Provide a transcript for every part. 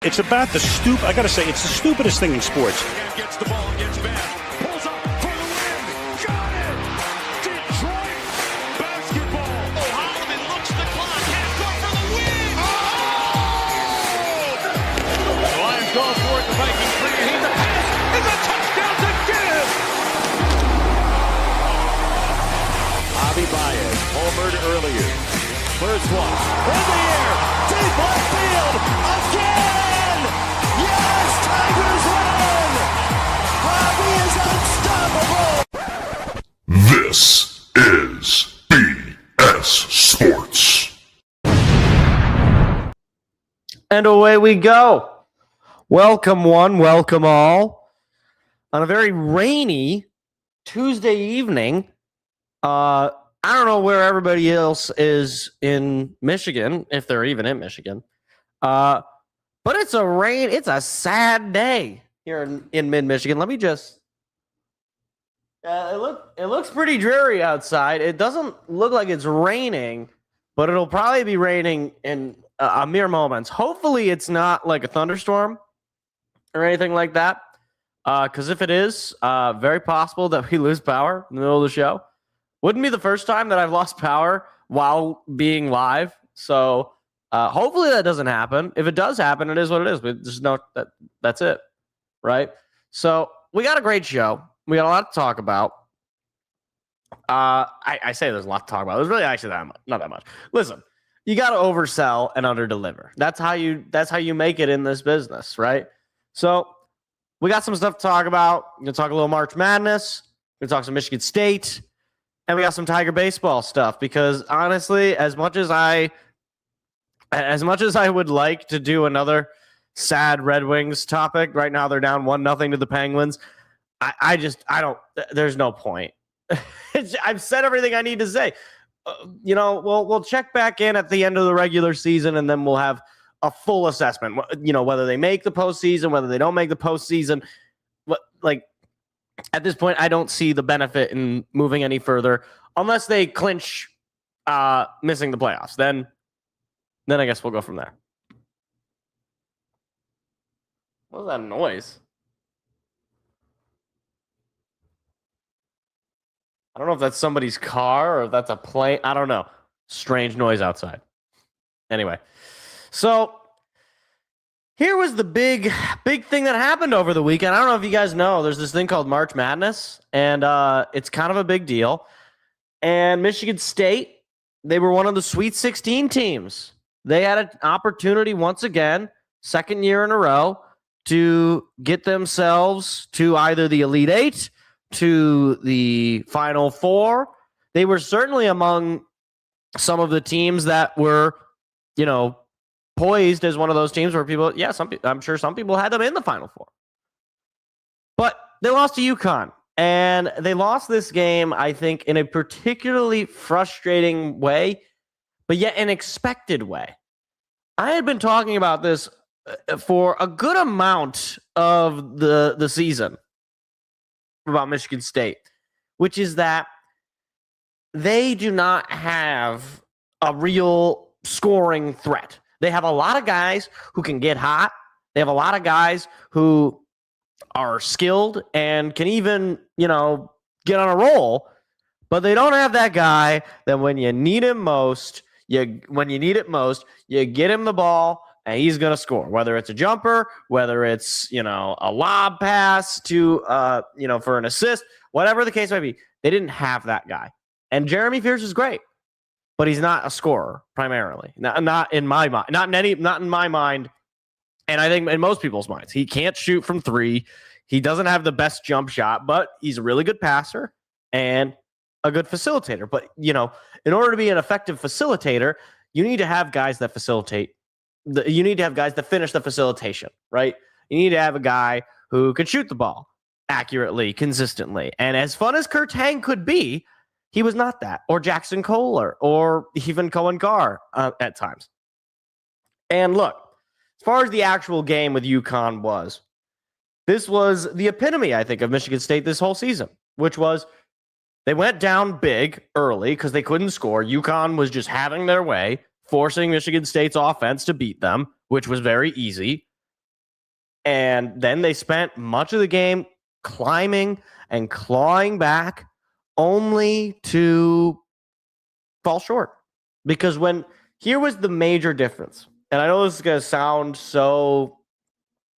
It's about the I got to say, it's the stupidest thing in sports. Gets the ball, gets back, pulls up for the win. Got it! Detroit basketball. Oh, Holloman looks the clock. Half court for the win. The Lions go for it. The Vikings bring it in. The pass is a touchdown to give. Javi Baez homered earlier. First one in the air, deep left field again. Yes, Tigers win. Javi is unstoppable. This is BS Sports. And away we go. Welcome one, welcome all. On a very rainy Tuesday evening, I don't know where everybody else is in Michigan, if they're even in Michigan. But it's a sad day here in mid-Michigan. Let me just it looks pretty dreary outside. It doesn't look like it's raining, but it'll probably be raining in a mere moments. Hopefully it's not like a thunderstorm or anything like that. Because if it is, very possible that we lose power in the middle of the show. Wouldn't be the first time that I've lost power while being live. So hopefully that doesn't happen. If it does happen, it is what it is. But just know that's it, right? So we got a great show. We got a lot to talk about. I say there's a lot to talk about. There's really actually not that much. Listen, you got to oversell and underdeliver. That's how you make it in this business, right? So we got some stuff to talk about. We're gonna talk a little March Madness. We're gonna talk some Michigan State. And we got some Tiger baseball stuff because honestly, as much as I would like to do another sad Red Wings topic, right now they're down 1-0 to the Penguins. I don't. There's no point. I've said everything I need to say. We'll check back in at the end of the regular season, and then we'll have a full assessment. Whether they make the postseason, whether they don't make the postseason. At this point, I don't see the benefit in moving any further unless they clinch missing the playoffs. Then I guess we'll go from there. What was that noise? I don't know if that's somebody's car or if that's a plane. I don't know. Strange noise outside. Anyway, so here was the big thing that happened over the weekend. I don't know if you guys know, there's this thing called March Madness, and it's kind of a big deal. And Michigan State, they were one of the Sweet 16 teams. They had an opportunity once again, second year in a row, to get themselves to either the Elite Eight, to the Final Four. They were certainly among some of the teams that were, poised as one of those teams where people, I'm sure some people had them in the Final Four. But they lost to UConn, and they lost this game, I think, in a particularly frustrating way, but yet an expected way. I had been talking about this for a good amount of the season about Michigan State, which is that they do not have a real scoring threat. They have a lot of guys who can get hot. They have a lot of guys who are skilled and can even, get on a roll. But they don't have that guy that when you need him most, you get him the ball and he's going to score. Whether it's a jumper, whether it's, a lob pass to, for an assist, whatever the case might be. They didn't have that guy. And Jeremy Fierce is great. But he's not a scorer primarily. Not in my mind. Not in my mind. And I think in most people's minds. He can't shoot from three. He doesn't have the best jump shot, but he's a really good passer and a good facilitator. But, in order to be an effective facilitator, you need to have guys that facilitate. You need to have guys that finish the facilitation, right? You need to have a guy who can shoot the ball accurately, consistently. And as fun as Kurt Hang could be, he was not that, or Jackson Kohler, or even Cohen Carr at times. And look, as far as the actual game with UConn this was the epitome, I think, of Michigan State this whole season, which was they went down big early because they couldn't score. UConn was just having their way, forcing Michigan State's offense to beat them, which was very easy. And then they spent much of the game climbing and clawing back only to fall short. Because here was the major difference. And I know this is going to sound so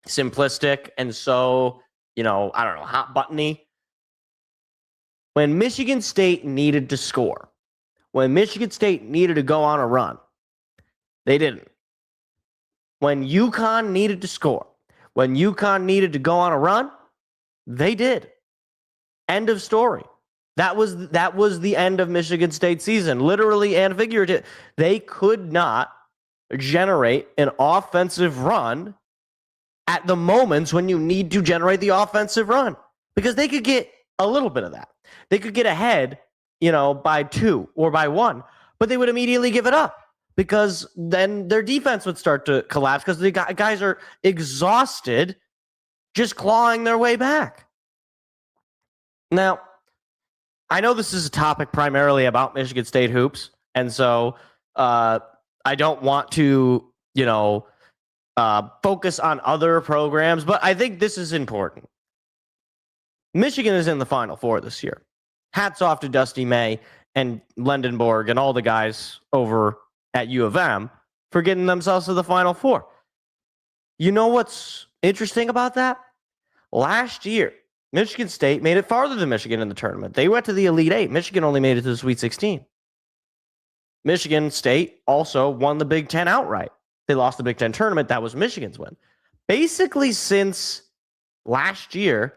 simplistic and so, hot buttony. When Michigan State needed to score, when Michigan State needed to go on a run, they didn't. When UConn needed to score, when UConn needed to go on a run, they did. End of story. That was the end of Michigan State season, literally and figuratively. They could not generate an offensive run at the moments when you need to generate the offensive run, because they could get a little bit of that. They could get ahead, by 2 or by 1, but they would immediately give it up because then their defense would start to collapse because the guys are exhausted just clawing their way back. Now, I know this is a topic primarily about Michigan State hoops, and so I don't want to, focus on other programs, but I think this is important. Michigan is in the Final Four this year. Hats off to Dusty May and Lendenborg and all the guys over at U of M for getting themselves to the Final Four. You know what's interesting about that? Last year, Michigan State made it farther than Michigan in the tournament. They went to the Elite Eight. Michigan only made it to the Sweet 16. Michigan State also won the Big Ten outright. They lost the Big Ten tournament. That was Michigan's win. Basically, since last year,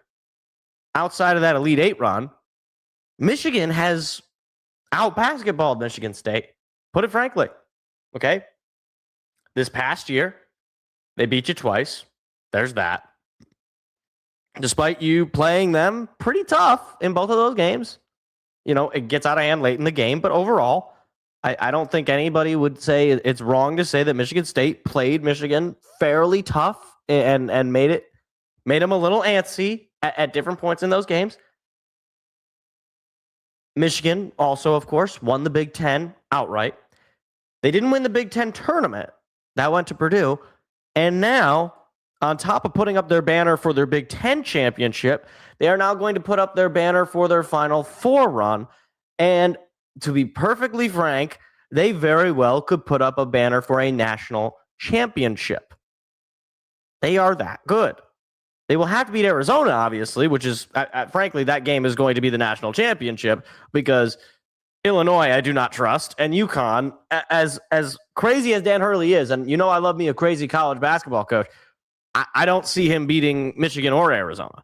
outside of that Elite Eight run, Michigan has out-basketballed Michigan State. Put it frankly. Okay? This past year, they beat you twice. There's that. Despite you playing them pretty tough in both of those games. It gets out of hand late in the game, but overall, I don't think anybody would say it's wrong to say that Michigan State played Michigan fairly tough and made them a little antsy at different points in those games. Michigan also, of course, won the Big Ten outright. They didn't win the Big Ten tournament. That went to Purdue. And now, on top of putting up their banner for their Big Ten championship, they are now going to put up their banner for their Final Four run. And to be perfectly frank, they very well could put up a banner for a national championship. They are that good. They will have to beat Arizona, obviously, which is, frankly, that game is going to be the national championship because Illinois I do not trust, and UConn, as crazy as Dan Hurley is, and I love me a crazy college basketball coach, I don't see him beating Michigan or Arizona.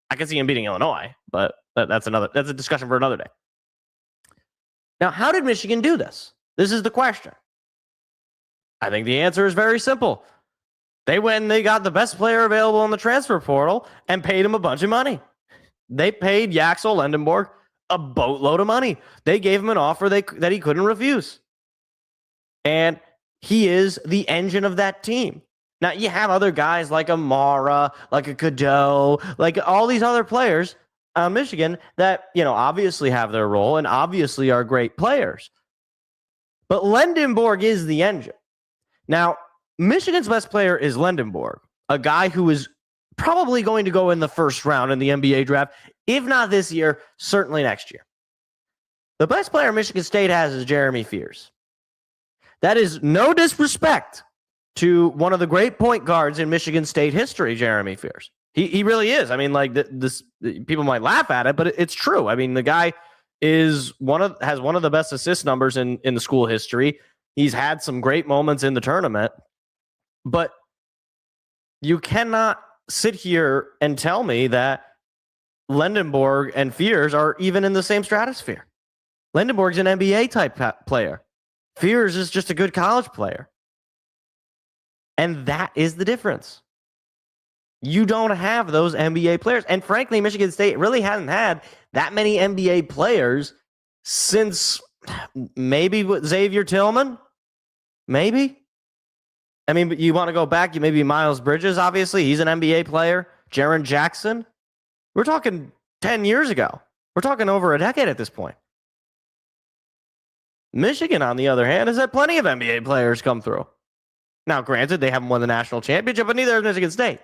I can see him beating Illinois, but that's a discussion for another day. Now, how did Michigan do this? This is the question. I think the answer is very simple. They went and they got the best player available in the transfer portal and paid him a bunch of money. They paid Yaxel Lendenborg a boatload of money. They gave him an offer that he couldn't refuse. And he is the engine of that team. Now, you have other guys like Amara, like a Cadeau, like all these other players on Michigan that, obviously have their role and obviously are great players. But Lendenborg is the engine. Now, Michigan's best player is Lendenborg, a guy who is probably going to go in the first round in the NBA draft, if not this year, certainly next year. The best player Michigan State has is Jeremy Fears. That is no disrespect to one of the great point guards in Michigan State history, Jeremy Fears. He really is. I mean, this people might laugh at it, but it's true. I mean, the guy has one of the best assist numbers in the school history. He's had some great moments in the tournament, but you cannot sit here and tell me that Lendenborg and Fears are even in the same stratosphere. Lendenborg's an NBA type player. Fears is just a good college player. And that is the difference. You don't have those NBA players. And frankly, Michigan State really hasn't had that many NBA players since maybe Xavier Tillman. Maybe. I mean, but you want to go back, maybe Miles Bridges, obviously. He's an NBA player. Jaren Jackson. We're talking 10 years ago. We're talking over a decade at this point. Michigan, on the other hand, has had plenty of NBA players come through. Now, granted, they haven't won the national championship, but neither has Michigan State.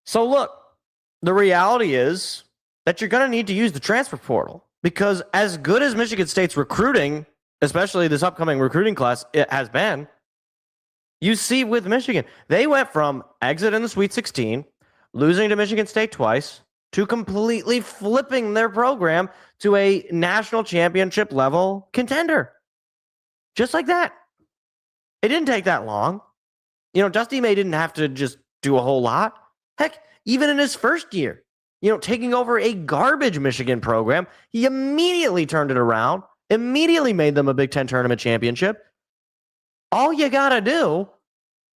So look, the reality is that you're going to need to use the transfer portal because as good as Michigan State's recruiting, especially this upcoming recruiting class, it has been, you see with Michigan, they went from exit in the Sweet 16, losing to Michigan State twice, to completely flipping their program to a national championship level contender. Just like that. It didn't take that long. You know, Dusty May didn't have to just do a whole lot. Heck, even in his first year, you know, taking over a garbage Michigan program, he immediately turned it around, immediately made them a Big Ten tournament championship. All you got to do,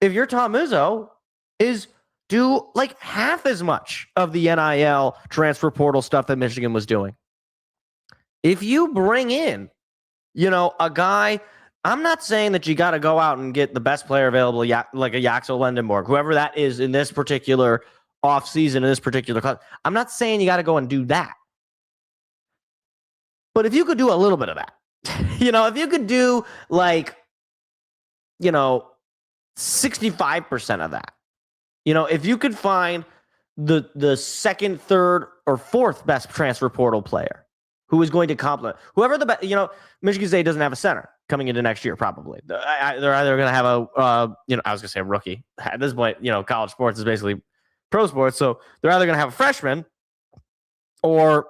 if you're Tom Izzo, is do like half as much of the NIL transfer portal stuff that Michigan was doing. If you bring in, you know, a guy, I'm not saying that you got to go out and get the best player available, like a Yaxel Lendenborg, whoever that is in this particular offseason, in this particular class. I'm not saying you got to go and do that. But if you could do a little bit of that, you know, if you could do like, you know, 65% of that, you know, if you could find the second, third, or fourth best transfer portal player who is going to complement whoever the best, you know, Michigan State doesn't have a center coming into next year, probably. They're either going to have a, you know, I was going to say a rookie. At this point, you know, college sports is basically pro sports. So they're either going to have a freshman or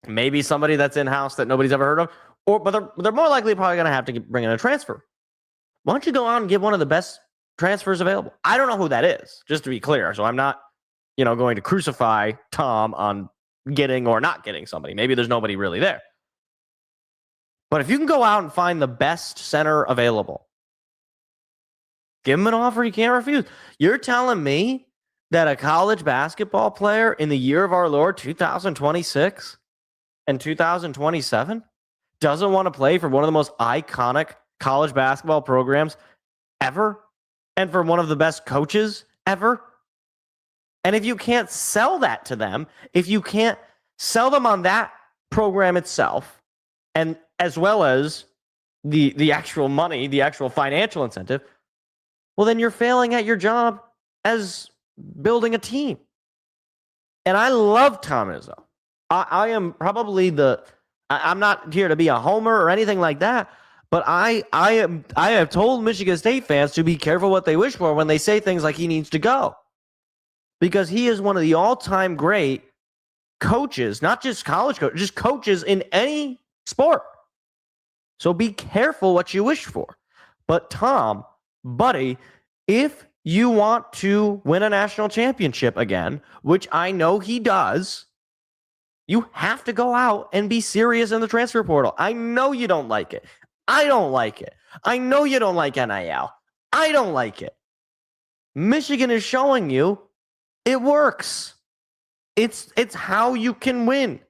maybe somebody that's in-house that nobody's ever heard of, but they're more likely probably going to have to bring in a transfer. Why don't you go out and get one of the best transfers available? I don't know who that is, just to be clear. So I'm not, you know, going to crucify Tom on getting or not getting somebody. Maybe there's nobody really there. But if you can go out and find the best center available, give him an offer you can't refuse. You're telling me that a college basketball player in the year of our Lord, 2026 and 2027, doesn't want to play for one of the most iconic college basketball programs ever and for one of the best coaches ever? And if you can't sell that to them, if you can't sell them on that program itself, and as well as the actual money, the actual financial incentive, well, then you're failing at your job as building a team. And I love Tom Izzo. I am probably I'm not here to be a homer or anything like that, but I have told Michigan State fans to be careful what they wish for when they say things like he needs to go. Because he is one of the all-time great coaches, not just college coaches, just coaches in any sport. So be careful what you wish for. But Tom, buddy, if you want to win a national championship again, which I know he does, you have to go out and be serious in the transfer portal. I know you don't like it. I don't like it. I know you don't like NIL. I don't like it. Michigan is showing you it works. It's how you can win.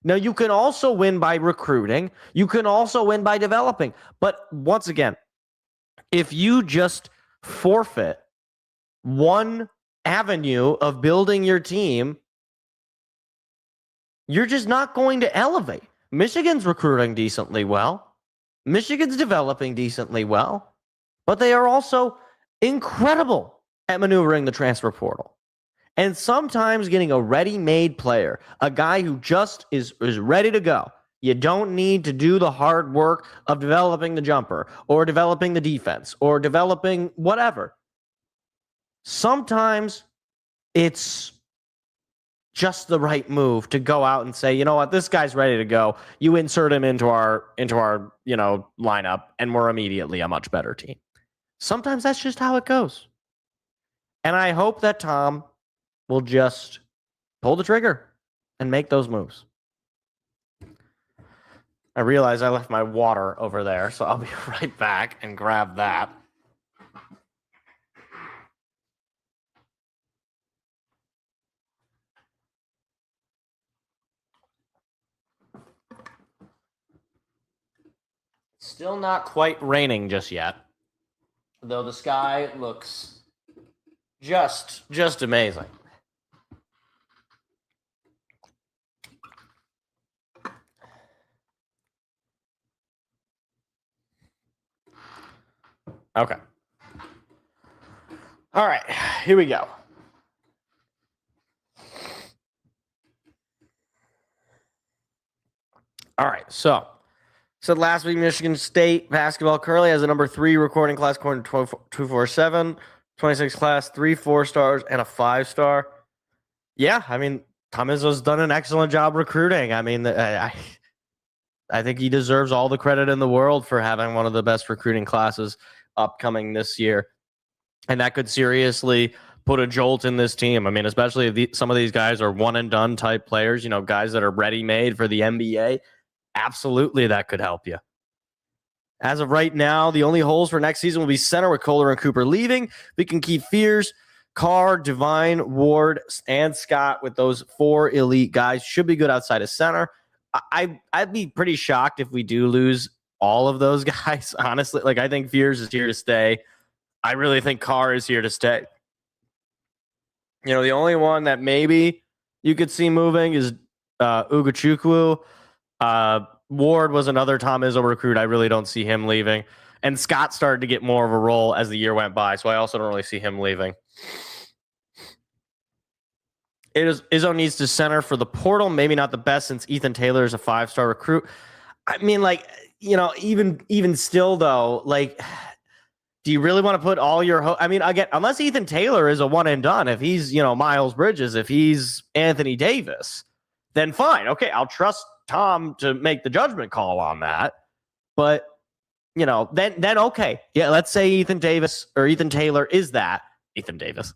Now, you can also win by recruiting. You can also win by developing. But once again, if you just forfeit one avenue of building your team, you're just not going to elevate. Michigan's recruiting decently well. Michigan's developing decently well. But they are also incredible at maneuvering the transfer portal. And sometimes getting a ready-made player, a guy who just is ready to go. You don't need to do the hard work of developing the jumper or developing the defense or developing whatever. Sometimes it's just the right move to go out and say, you know what, this guy's ready to go. You insert him into our you know, lineup, and we're immediately a much better team. Sometimes that's just how it goes. And I hope that Tom will just pull the trigger and make those moves. I realize I left my water over there, so I'll be right back and grab that. Still not quite raining just yet, though the sky looks just amazing. Okay. All right, here we go. All right, so said last week Michigan State basketball currently has a number 3 recording class according to 247, 26 class, 3 4-stars, and a 5-star. Yeah, I mean, Tom Izzo's done an excellent job recruiting. I mean, I think he deserves all the credit in the world for having one of the best recruiting classes upcoming this year. And that could seriously put a jolt in this team. I mean, especially if some of these guys are one-and-done type players, guys that are ready-made for the NBA. Absolutely, that could help you. As of right now, the only holes for next season will be center with Kohler and Cooper leaving. We can keep Fears, Carr, Devine, Ward, and Scott with those 4 elite guys. Should be good outside of center. I'd be pretty shocked if we do lose all of those guys, honestly. Like, I think Fears is here to stay. I really think Carr is here to stay. The only one that maybe you could see moving is Ugachukwu. Ward was another Tom Izzo recruit. I really don't see him leaving. And Scott started to get more of a role as the year went by, so I also don't really see him leaving. Izzo needs to center for the portal. Maybe not the best since Ethan Taylor is a 5-star recruit. I mean, even still, though, do you really want to put all your I mean, again, unless Ethan Taylor is a one and done, if he's, Miles Bridges, if he's Anthony Davis, then fine. Okay, I'll trust Tom to make the judgment call on that. But, then okay. Yeah, let's say Ethan Taylor is that. Ethan Davis.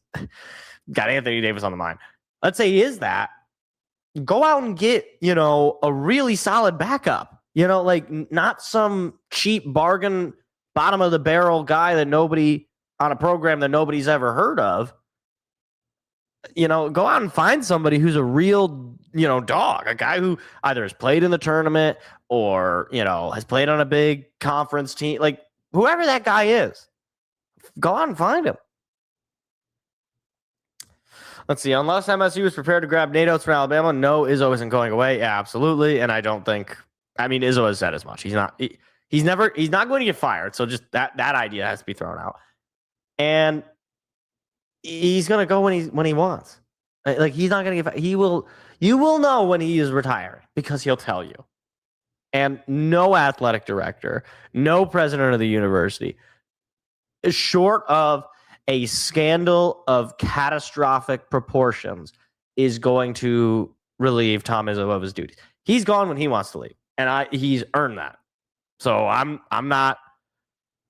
Got Anthony Davis on the mind. Let's say he is that. Go out and get, a really solid backup. Not some cheap bargain bottom of the barrel guy that nobody on a program that nobody's ever heard of. Go out and find somebody who's a real, dog, a guy who either has played in the tournament or, has played on a big conference team, like whoever that guy is. Go out and find him. Let's see. Unless MSU is prepared to grab Nate Oates from Alabama, no, Izzo isn't going away. Yeah, absolutely. And I don't think, Izzo has said as much. He's not going to get fired. So just that idea has to be thrown out. And he's going to go when he wants. Like, he's not going to get fired. You will know when he is retired because he'll tell you. And no athletic director, no president of the university, short of a scandal of catastrophic proportions, is going to relieve Tom Izzo of his duties. He's gone when he wants to leave, and he's earned that. So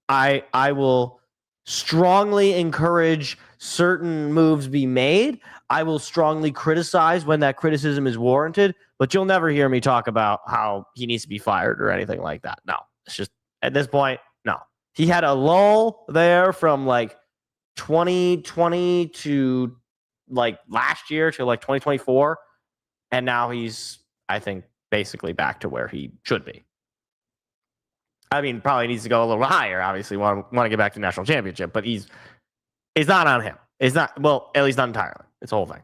I will strongly encourage certain moves be made. I will strongly criticize when that criticism is warranted, but you'll never hear me talk about how he needs to be fired or anything like that. No, it's just at this point, no. He had a lull there from 2020 to last year to 2024. And now he's, I think, basically back to where he should be. Probably needs to go a little higher. Obviously, want to get back to national championship, but it's not on him. It's not, well, at least not entirely. It's the whole thing.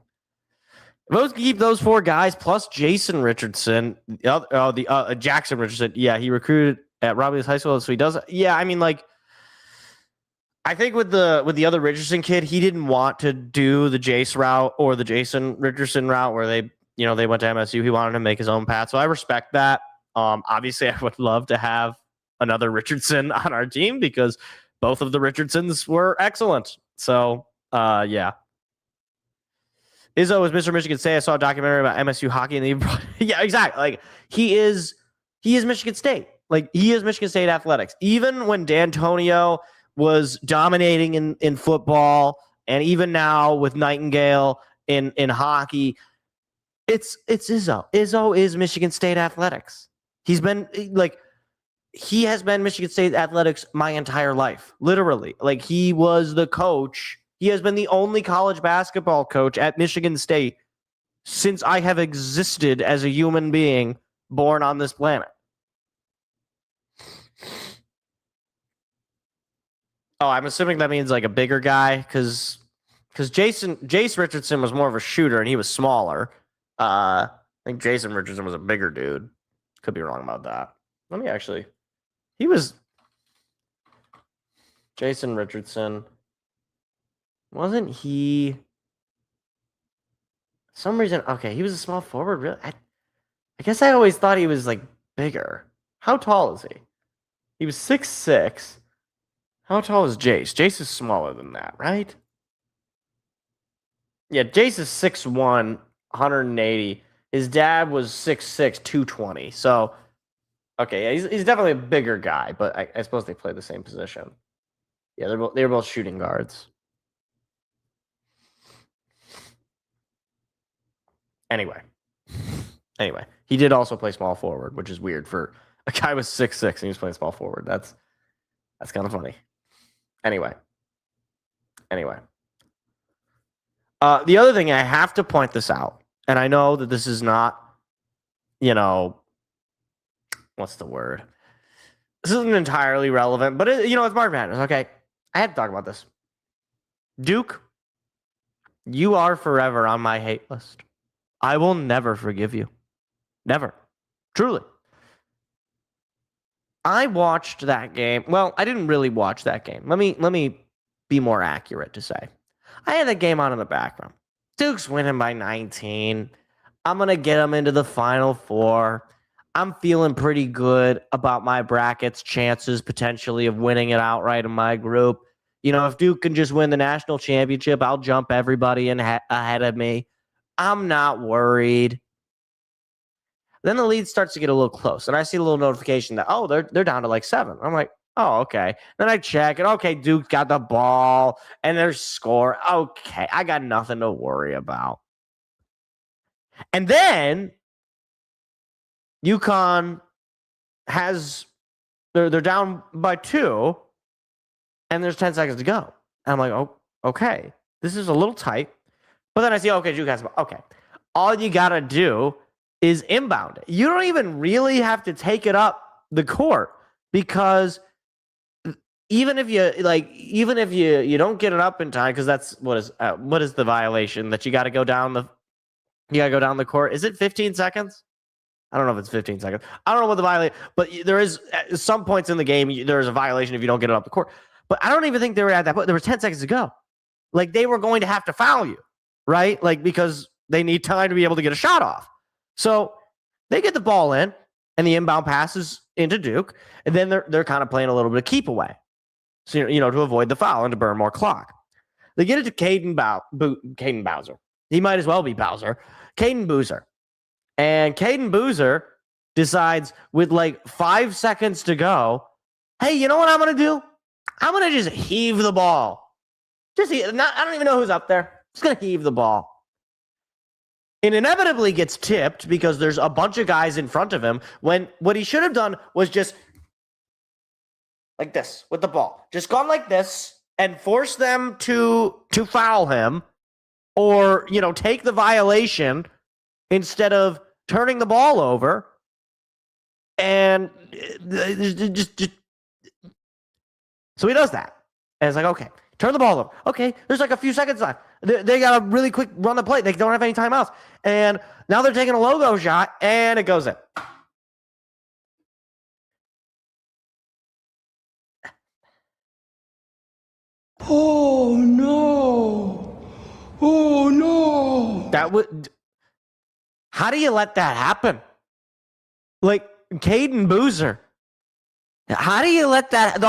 If those keep those 4 guys plus Jason Richardson, Jackson Richardson. Yeah, he recruited at Robbie's high school, so he does. Yeah, I think with the other Richardson kid, he didn't want to do the Jace route or the Jason Richardson route where they went to MSU. He wanted to make his own path, so I respect that. Obviously, I would love to have another Richardson on our team because both of the Richardsons were excellent. So, yeah. Izzo is Mr. Michigan State. I saw a documentary about MSU hockey, and yeah, exactly. He is Michigan State. He is Michigan State athletics. Even when D'Antonio was dominating in football, and even now with Nightingale in hockey, it's Izzo. Izzo is Michigan State athletics. He has been Michigan State athletics my entire life, literally. He was the coach. He has been the only college basketball coach at Michigan State since I have existed as a human being born on this planet. Oh, I'm assuming that means a bigger guy because Jace Richardson was more of a shooter and he was smaller. I think Jason Richardson was a bigger dude. Could be wrong about that. Let me actually. He was Jason Richardson. Wasn't he? For some reason, okay, he was a small forward. Really, I guess I always thought he was bigger. How tall is he? He was 6'6". How tall is Jace? Jace is smaller than that, right? Yeah, Jace is 6'1", 180. His dad was 6'6", 220. So, okay, yeah, he's definitely a bigger guy, but I suppose they play the same position. Yeah, they're both shooting guards. Anyway, he did also play small forward, which is weird for a guy with 6'6" and he was playing small forward. That's kind of funny. Anyway. The other thing, I have to point this out, and I know that this is not, what's the word? This isn't entirely relevant, but it's March Madness, okay? I had to talk about this. Duke, you are forever on my hate list. I will never forgive you. Never. Truly. I watched that game. Well, I didn't really watch that game. Let me be more accurate to say. I had that game on in the background. Duke's winning by 19. I'm going to get them into the Final Four. I'm feeling pretty good about my bracket's chances potentially of winning it outright in my group. If Duke can just win the national championship, I'll jump everybody ahead of me. I'm not worried. Then the lead starts to get a little close, and I see a little notification that, they're down to like 7. I'm like, oh, okay. Then I check, and okay, Duke got the ball, and they're scoring. Okay, I got nothing to worry about. And then UConn they're down by 2, and there's 10 seconds to go. And I'm like, oh, okay, this is a little tight. But then I see, okay, Duke has the ball. Okay, all you got to do is inbound it. You don't even really have to take it up the court, because even if you don't get it up in time, because that's what is the violation that you got to go down the court. Is it 15 seconds? I don't know if it's 15 seconds. I don't know what the violation, but there is at some points in the game there is a violation if you don't get it up the court. But I don't even think they were at that point. There were 10 seconds to go. Like, they were going to have to foul you, right? Like, because they need time to be able to get a shot off. So they get the ball in, and the inbound passes into Duke, and then they're kind of playing a little bit of keep away, so to avoid the foul and to burn more clock. They get it to Caden Bowser. He might as well be Bowser. Caden Boozer, and Caden Boozer decides with like 5 seconds to go, hey, you know what I'm gonna do? I'm gonna just heave the ball. I don't even know who's up there. Just gonna heave the ball. It inevitably gets tipped because there's a bunch of guys in front of him, when what he should have done was just like this with the ball. Just gone like this and force them to foul him, or, take the violation instead of turning the ball over. And just so he does that. And it's like, okay, turn the ball over. Okay, there's like a few seconds left. They got a really quick run the play. They don't have any timeouts. And now they're taking a logo shot, and it goes in. Oh, no. Oh, no. How do you let that happen? Like, Caden Boozer. How do you let that,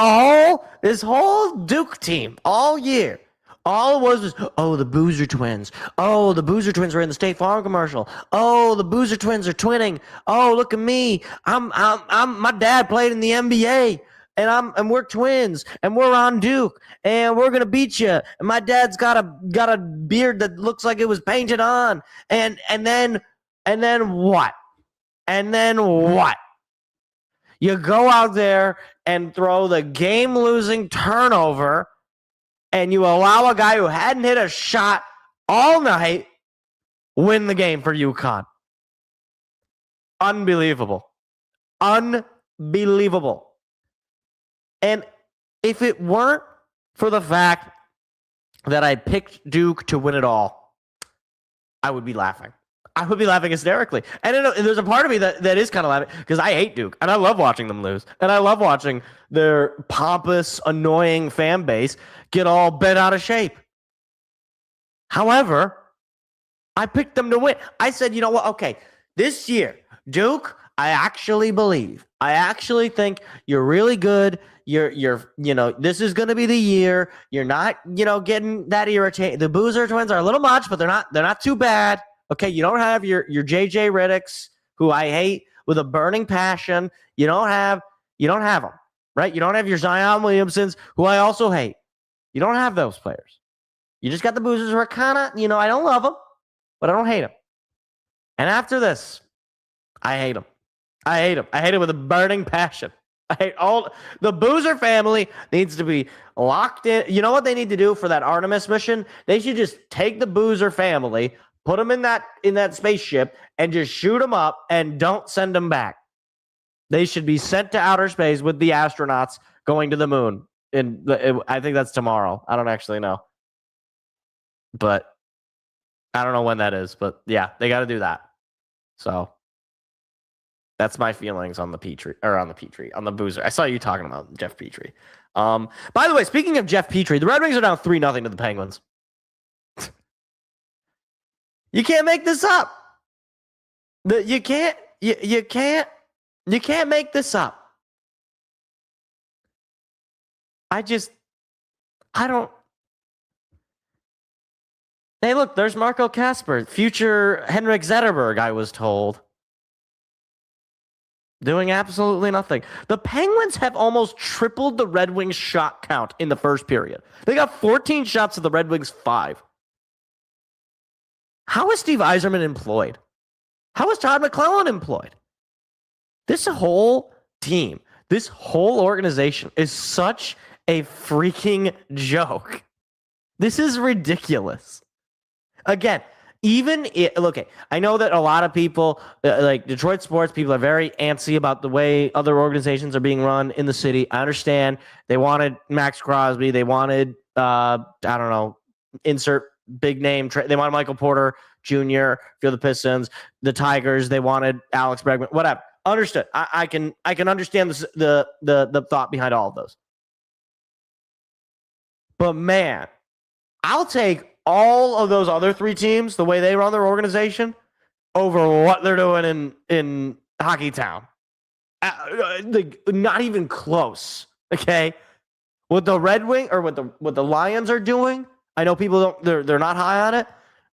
this whole Duke team all year, all it was, the Boozer twins. Oh, the Boozer twins were in the State Farm commercial. Oh, the Boozer twins are twinning. Oh, look at me. My dad played in the NBA, and we're twins, and we're on Duke, and we're gonna beat you. And my dad's got a beard that looks like it was painted on. And then what? And then what? You go out there and throw the game-losing turnover, and you allow a guy who hadn't hit a shot all night win the game for UConn. Unbelievable. Unbelievable. And if it weren't for the fact that I picked Duke to win it all, I would be laughing. I would be laughing hysterically. And there's a part of me that is kind of laughing, because I hate Duke, and I love watching them lose. And I love watching their pompous, annoying fan base get all bent out of shape. However, I picked them to win. I said, you know what? Okay, this year, Duke, I actually think you're really good. This is going to be the year. You're not, getting that irritated. The Boozer twins are a little much, but they're not too bad. Okay, you don't have your JJ Reddicks, who I hate with a burning passion. You don't have them, right? You don't have your Zion Williamsons, who I also hate. You don't have those players. You just got the Boozers who are kind of, I don't love them, but I don't hate them. And after this, I hate them. I hate them. I hate it with a burning passion. I hate all the Boozer family needs to be locked in. You know what they need to do for that Artemis mission? They should just take the Boozer family, put them in that spaceship, and just shoot them up and don't send them back. They should be sent to outer space with the astronauts going to the moon. I think that's tomorrow. I don't actually know. But I don't know when that is. But yeah, they got to do that. So that's my feelings on the Boozer. I saw you talking about Jeff Petrie. By the way, speaking of Jeff Petrie, the Red Wings are down 3-0 to the Penguins. You can't make this up. You can't make this up. I don't. Hey, look, there's Marco Kasper, future Henrik Zetterberg, I was told. Doing absolutely nothing. The Penguins have almost tripled the Red Wings shot count in the first period. They got 14 shots to the Red Wings 5. How is Steve Yzerman employed? How is Todd McClellan employed? This whole team, this whole organization is such a freaking joke. This is ridiculous. Again, I know that a lot of people, like Detroit sports people, are very antsy about the way other organizations are being run in the city. I understand. They wanted Max Crosby. They wanted, insert big name. They wanted Michael Porter Jr. for the Pistons, the Tigers. They wanted Alex Bregman. Whatever. Understood. I can understand the thought behind all of those. But man, I'll take all of those other three teams, the way they run their organization, over what they're doing in Hockey Town. Not even close. Okay, what the Red Wing or what the Lions are doing, I know people they're not high on it.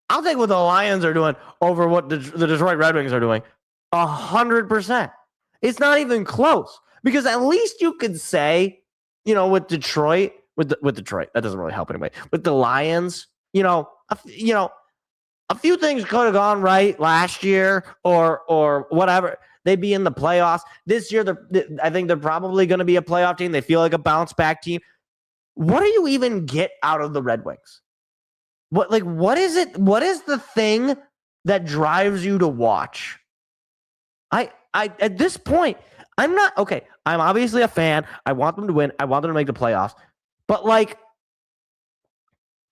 I'll take what the Lions are doing over what the Detroit Red Wings are doing. 100%. It's not even close, because at least you could say, with Detroit, with Detroit, that doesn't really help anyway. With the Lions, a few things could have gone right last year or whatever. They'd be in the playoffs. This year, I think they're probably going to be a playoff team. They feel like a bounce back team. What do you even get out of the Red Wings? What is it? What is the thing that drives you to watch? I at this point, I'm not okay. I'm obviously a fan. I want them to win. I want them to make the playoffs. But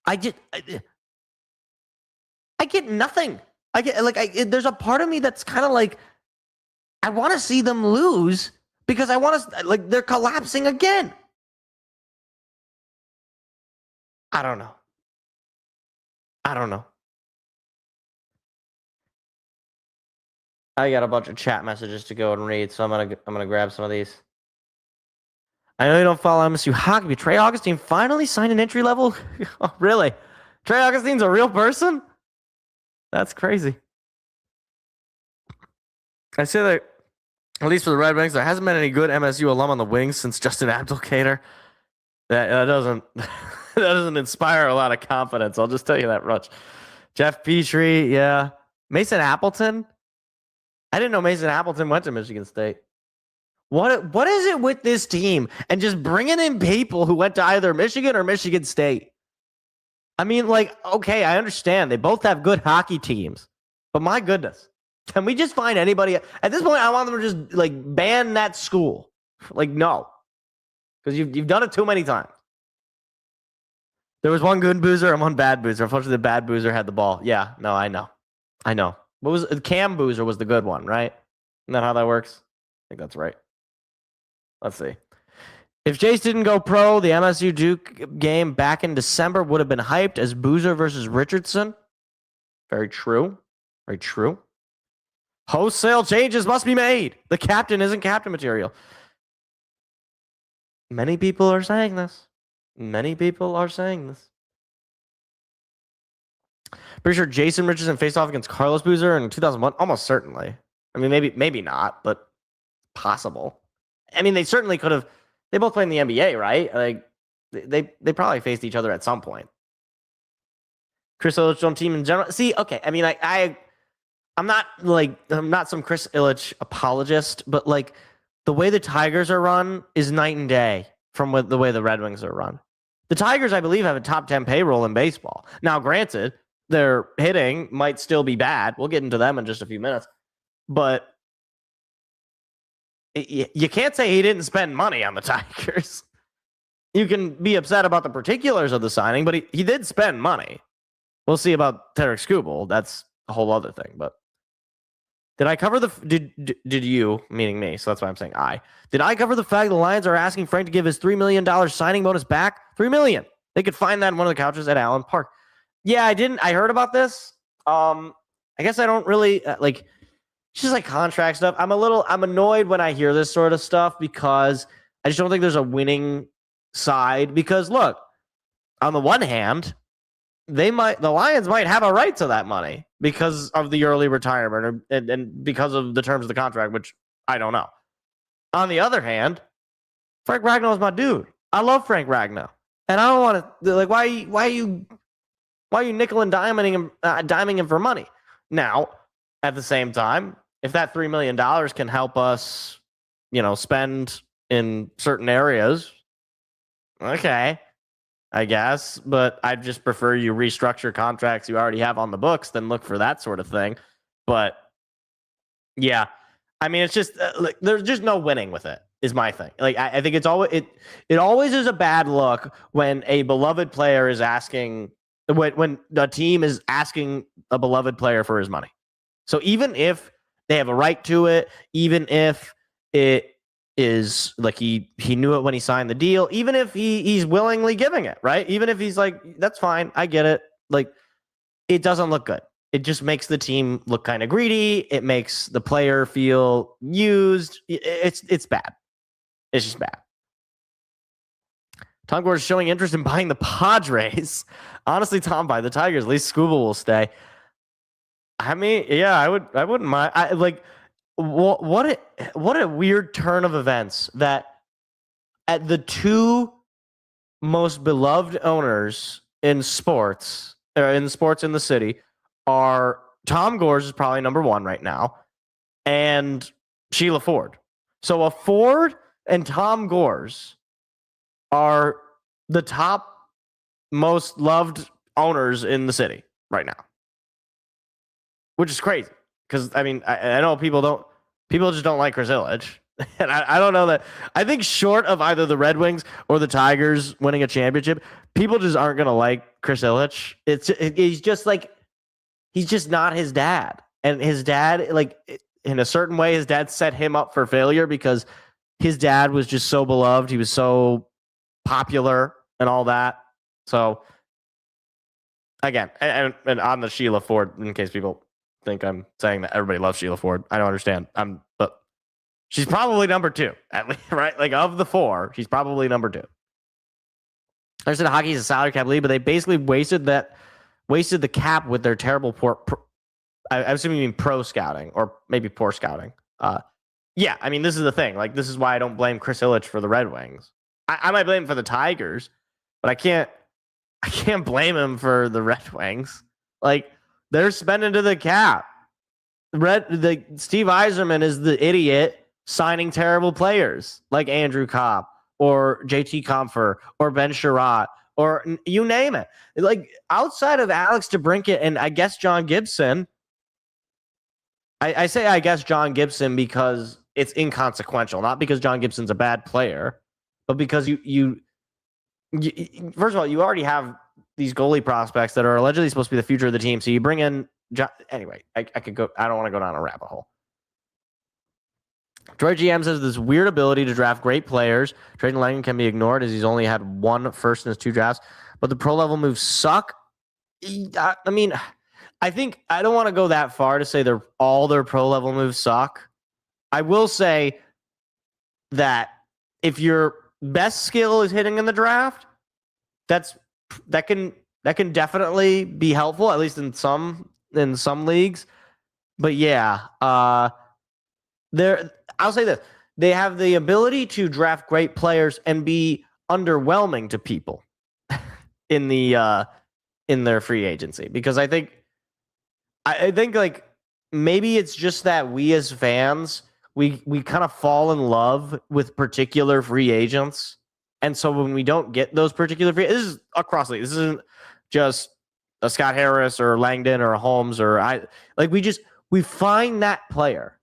I get nothing. There's a part of me that's kind of like, I want to see them lose because I want to, they're collapsing again. I don't know. I got a bunch of chat messages to go and read, so I'm gonna grab some of these. I know you don't follow MSU hockey, but Trey Augustine finally signed an entry level. Oh, really? Trey Augustine's a real person? That's crazy. I say that, at least for the Red Wings, there hasn't been any good MSU alum on the wings since Justin Abdelkader. That doesn't inspire a lot of confidence. I'll just tell you that much. Jeff Petrie, yeah. Mason Appleton. I didn't know Mason Appleton went to Michigan State. What is it with this team and just bringing in people who went to either Michigan or Michigan State? I mean, okay, I understand. They both have good hockey teams. But my goodness, can we just find anybody? At this point, I want them to just, ban that school. No. Because you've done it too many times. There was one good Boozer and one bad Boozer. Unfortunately, the bad Boozer had the ball. Yeah, no, I know. What was Cam Boozer was the good one, right? Isn't that how that works? I think that's right. Let's see. If Jace didn't go pro, the MSU Duke game back in December would have been hyped as Boozer versus Richardson. Very true. Very true. Wholesale changes must be made. The captain isn't captain material. Many people are saying this. Pretty sure Jason Richardson faced off against Carlos Boozer in 2001. Almost certainly. I mean, maybe not, but possible. I mean, they certainly could have. They both played in the NBA, right? Like, they probably faced each other at some point. Chris Ilitch on team in general. See, okay. I mean, I'm not some Chris Ilitch apologist, but like the way the Tigers are run is night and day from the way the Red Wings are run. The Tigers, I believe, have a top 10 payroll in baseball. Now, granted, their hitting might still be bad. We'll get into them in just a few minutes. But you can't say he didn't spend money on the Tigers. You can be upset about the particulars of the signing, but he did spend money. We'll see about Tarek Skubal. That's a whole other thing. But did I cover did you, meaning me, so that's why I'm saying did I cover the fact the Lions are asking Frank to give his $3 million signing bonus back? $3 million. They could find that in one of the couches at Allen Park. Yeah, I didn't. I heard about this. I guess I don't really like. It's just like contract stuff. I'm annoyed when I hear this sort of stuff because I just don't think there's a winning side. Because look, on the one hand, the Lions might have a right to that money because of the early retirement and because of the terms of the contract, which I don't know. On the other hand, Frank Ragnow is my dude. I love Frank Ragnow, and I don't want to like why are you nickel and diming him for money? Now, at the same time, if that $3 million can help us, spend in certain areas, okay, I guess. But I'd just prefer you restructure contracts you already have on the books than look for that sort of thing. But yeah, I mean, it's just there's just no winning with it. Is my thing. Like I think it's always it always is a bad look when a beloved player is asking. When the team is asking a beloved player for his money. So even if they have a right to it, even if it is like he knew it when he signed the deal, even if he's willingly giving it, right? Even if he's like, that's fine, I get it. Like, it doesn't look good. It just makes the team look kind of greedy. It makes the player feel used. It's bad. It's just bad. Tom Gore is showing interest in buying the Padres. Honestly, Tom, buy the Tigers. At least Skubal will stay. I mean, yeah, I wouldn't mind. What a weird turn of events that at the two most beloved owners in sports in the city are Tom Gores is probably number one right now, and Sheila Ford. So a Ford and Tom Gores are the top most loved owners in the city right now, which is crazy. Because I mean, I know people just don't like Chris Ilitch, and I don't know that. I think short of either the Red Wings or the Tigers winning a championship, people just aren't gonna like Chris Ilitch. He's just not his dad, and his dad, like in a certain way, his dad set him up for failure because his dad was just so beloved. He was so popular and all that. So again, and on the Sheila Ford, in case people think I'm saying that everybody loves Sheila Ford, I don't understand. But she's probably number two, at least, right? Like of the four, she's probably number two. I said hockey is a salary cap league, but they basically wasted the cap with their terrible I assume you mean pro scouting or maybe poor scouting. Yeah, I mean, this is the thing. Like, this is why I don't blame Chris Ilitch for the Red Wings. I might blame him for the Tigers, but I can't blame him for the Red Wings. Like, they're spending to the cap. Steve Yzerman is the idiot signing terrible players like Andrew Copp or JT Compher or Ben Sherratt or you name it. Like, outside of Alex DeBrincat and I guess John Gibson, I say I guess John Gibson because it's inconsequential, not because John Gibson's a bad player, but because you first of all, you already have these goalie prospects that are allegedly supposed to be the future of the team. So you bring in anyway, I could go. I don't want to go down a rabbit hole. Troy GM says this weird ability to draft great players. Trayden Langdon can be ignored as he's only had one first in his two drafts, but the pro level moves suck. I mean, I think I don't want to go that far to say all their pro level moves suck. I will say that if your best skill is hitting in the draft, that can definitely be helpful, at least in some leagues. But yeah, I'll say this: they have the ability to draft great players and be underwhelming to people in their free agency, because I think like maybe it's just that we as fans we kind of fall in love with particular free agents, and so when we don't get those particular this is across the league. This isn't just a Scott Harris or Langdon or a Holmes or we find that player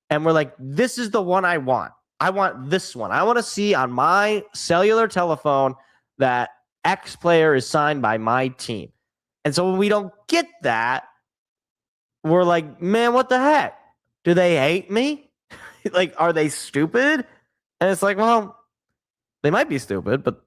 and we're like, this is the one I want. I want this one. I want to see on my cellular telephone that X player is signed by my team. And so when we don't get that, we're like, man, what the heck? Do they hate me? Like, are they stupid? And it's like, well, they might be stupid, but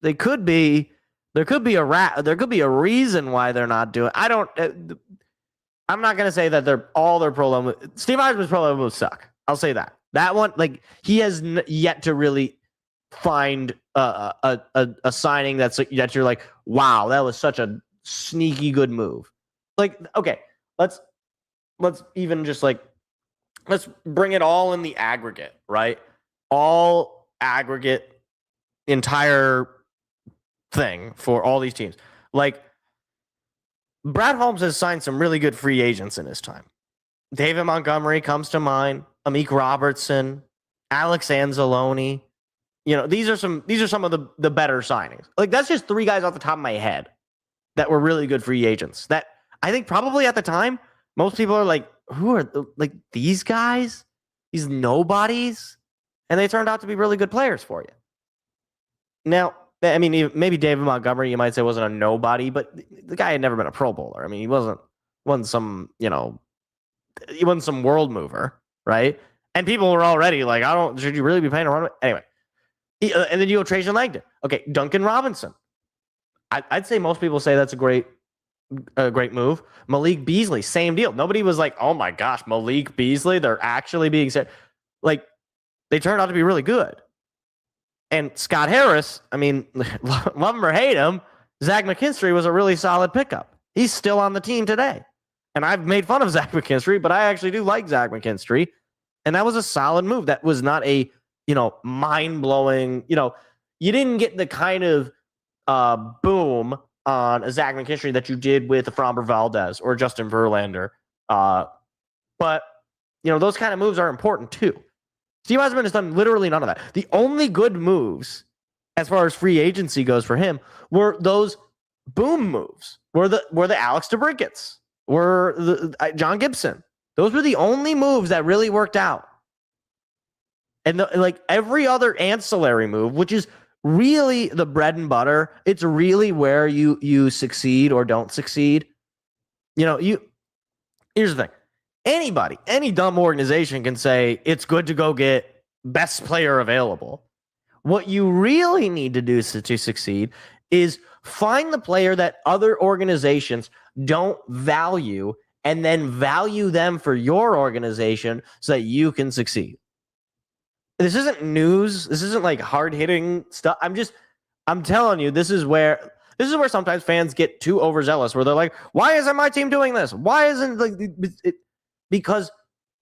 they could be. There could be a reason why they're not doing. I'm not gonna say that all their pro level. Steve Eisman's pro level moves suck. I'll say that. That one, like, he has yet to really find a signing that you're like, wow, that was such a sneaky good move. Like, okay, let's even just like let's bring it all in the aggregate, right? All aggregate, entire thing for all these teams. Like, Brad Holmes has signed some really good free agents in his time. David Montgomery comes to mind, Amik Robertson, Alex Anzalone. You know, these are some of the better signings. Like, that's just three guys off the top of my head that were really good free agents. That I think probably at the time, most people are like, who are these guys? These nobodies? And they turned out to be really good players for you. Now, I mean, maybe David Montgomery, you might say, wasn't a nobody, but the guy had never been a Pro Bowler. I mean, he wasn't some, he wasn't some world mover, right? And people were already like, should you really be paying a runway? Anyway, and then you go Trajan Langdon. Okay, Duncan Robinson. I'd say most people say that's a great move. Malik Beasley, same deal. Nobody was like, oh my gosh, Malik Beasley, they're actually being said. Like, they turned out to be really good. And Scott Harris, I mean, love him or hate him, Zach McKinstry was a really solid pickup. He's still on the team today. And I've made fun of Zach McKinstry, but I actually do like Zach McKinstry. And that was a solid move. That was not a, mind-blowing, you didn't get the kind of boom on a Zach McKinstry that you did with Framber Valdez or Justin Verlander. But, those kind of moves are important too. Steve Eisman has done literally none of that. The only good moves, as far as free agency goes for him, were those boom moves. Were the Alex DeBrincats, were the John Gibson. Those were the only moves that really worked out. And every other ancillary move, which is really the bread and butter, it's really where you succeed or don't succeed. Here's the thing. Any dumb organization can say it's good to go get best player available. What you really need to do to succeed is find the player that other organizations don't value and then value them for your organization so that you can succeed. This isn't news. This isn't like hard-hitting stuff. I'm telling you, this is where sometimes fans get too overzealous, where they're like, why isn't my team doing this? Why isn't it? Because